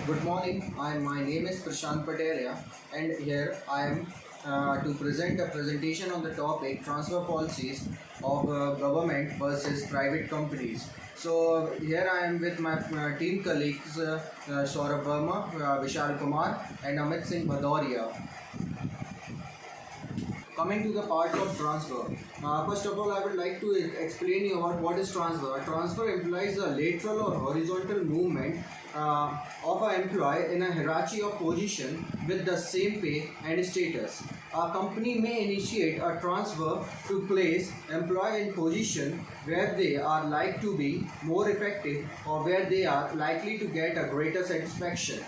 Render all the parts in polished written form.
Good morning. My name is Prashant Patelia, and here I am to present a presentation on the topic transfer policies of government versus private companies. So here I am with my team colleagues Saurabh Verma, Vishal Kumar, and Amit Singh Bhadoria. Coming to the parts of transfer. First of all, I would like to explain you about what is transfer. A transfer implies a lateral or horizontal movement of an employee in a hierarchy of position with the same pay and status. A company may initiate a transfer to place employee in position where they are likely to be more effective or where they are likely to get a greater satisfaction.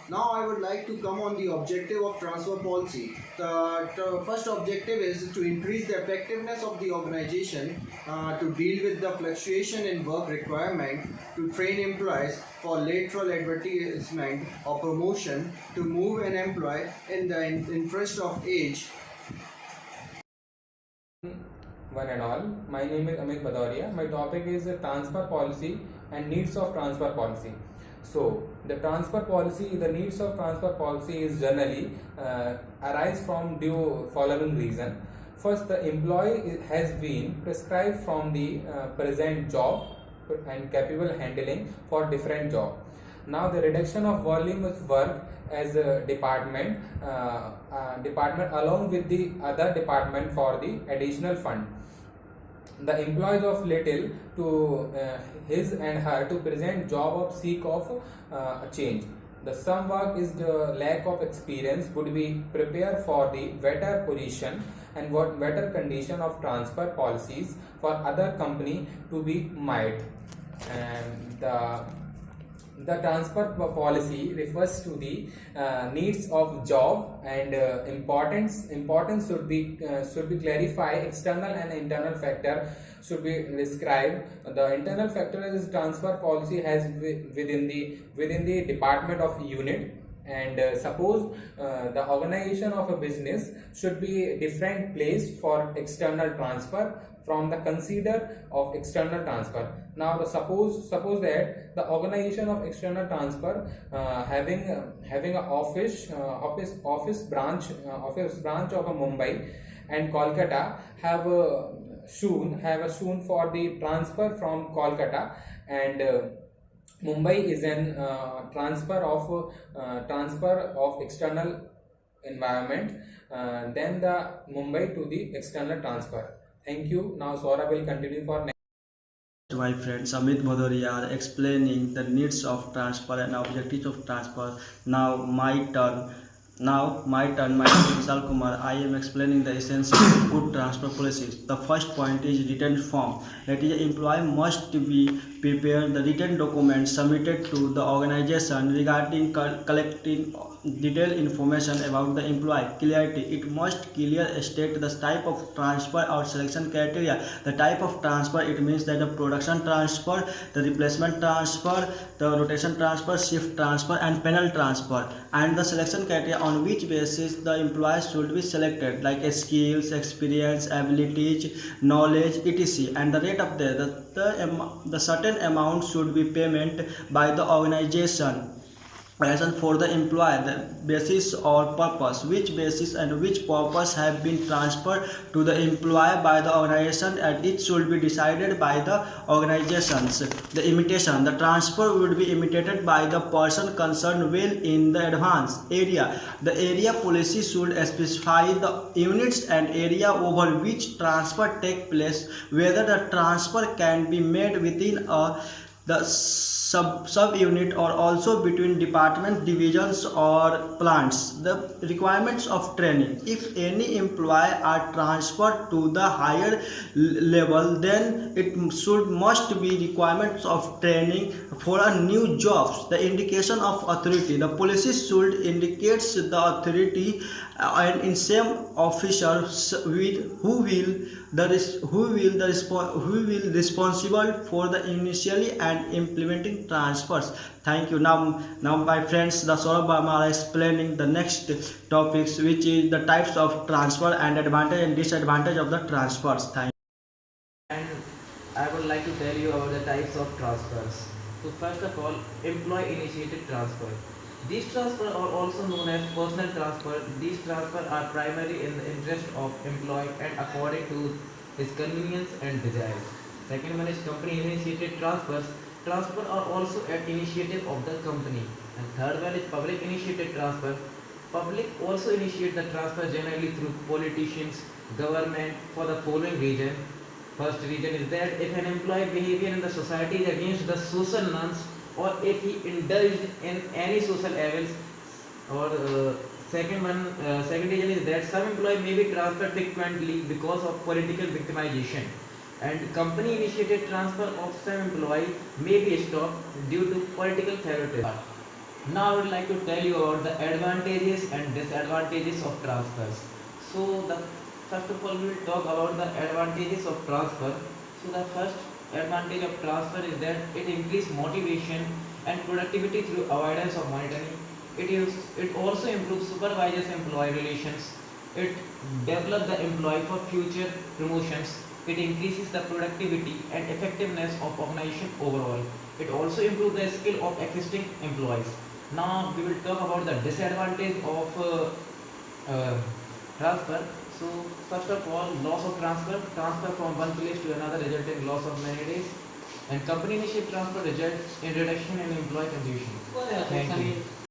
Now I would like to come on the objective of transfer policy. The first objective is to increase the effectiveness of the organization to deal with the fluctuation in work requirement, to train employees for lateral advertisement or promotion, to move an employee in the interest of age. One and all, my name is Amit Bhadoria. My topic is transfer policy and needs of transfer policy. So, the transfer policy, the needs of transfer policy is generally arise from due following reason. First, the employee has been prescribed from the present job and capable handling for different job. Now, the reduction of volume of work as a department along with the other department for the additional fund. The employees of little to his and her to present job of seek of change. The some work is the lack of experience would be prepared for the better position and what better condition of transfer policies for other company to be made. And the transfer policy refers to the needs of job and importance should be clarified. External and internal factor should be described. The internal factor is transfer policy has within the department of unit. And suppose the organization of a business should be different place for external transfer from the consider of external transfer. Now the suppose that the organization of external transfer having a office branch of a Mumbai and Kolkata have soon for the transfer from Kolkata, and Mumbai is an transfer of external environment, then the Mumbai to the external transfer. Thank you. Now Sora will continue for next. My friends Amit Bhadoria are explaining the needs of transfer and objectives of transfer. Now my turn. My name is Vishal Kumar. I am explaining the essence of good transfer policies. The first point is written form. That is, employee must be prepared the written documents submitted to the organization regarding collecting detailed information about the employee. Clarity. It must clearly state the type of transfer or selection criteria. The type of transfer, it means that the production transfer, the replacement transfer, the rotation transfer, shift transfer and panel transfer. And the selection criteria on which basis the employees should be selected, like skills, experience, abilities, knowledge, etc. And the rate of the certain amount should be payment by the organization for the employer, the basis or purpose, which basis and which purpose have been transferred to the employer by the organization, and it should be decided by the organizations. The imitation, the transfer would be imitated by the person concerned well in the advance. Area, the area policy should specify the units and area over which transfer take place, whether the transfer can be made within the sub unit or also between department, divisions or plants. The requirements of training, if any employee are transferred to the higher level, then it must be requirements of training for a new jobs. The indication of authority, the policy should indicate the authority and in same officer who will responsible for the initially and implementing transfers. Thank you. Now my friends, the Saurabh Verma are explaining the next topics, which is the types of transfer and advantage and disadvantage of the transfers. Thank you. And I would like to tell you about the types of transfers. So first of all, employee initiated transfer. These transfers are also known as personal transfer. These transfers are primarily in the interest of employee and according to his convenience and desires. Second one is company initiated transfers. Transfer are also at initiative of the company. And third one is public initiated transfer. Public also initiate the transfer generally through politicians, government for the following reason. First reason is that if an employee behavior in the society is against the social norms or if he indulged in any social evils or second reason is that some employee may be transferred frequently because of political victimization and company initiated transfer of some employee may be stopped due to political favoritism. Now I would like to tell you about the advantages and disadvantages of transfers. So the first of all we will talk about the advantages of transfer. So the first advantage of transfer is that it increases motivation and productivity through avoidance of monitoring. It also improves supervisors employee relations. It develops the employee for future promotions. It increases the productivity and effectiveness of organization overall. It also improves the skill of existing employees. Now we will talk about the disadvantage of transfer. So first of all, loss of transfer from one place to another resulting in loss of many days, and company initiated transfer results in reduction in employee confusion. Thank you.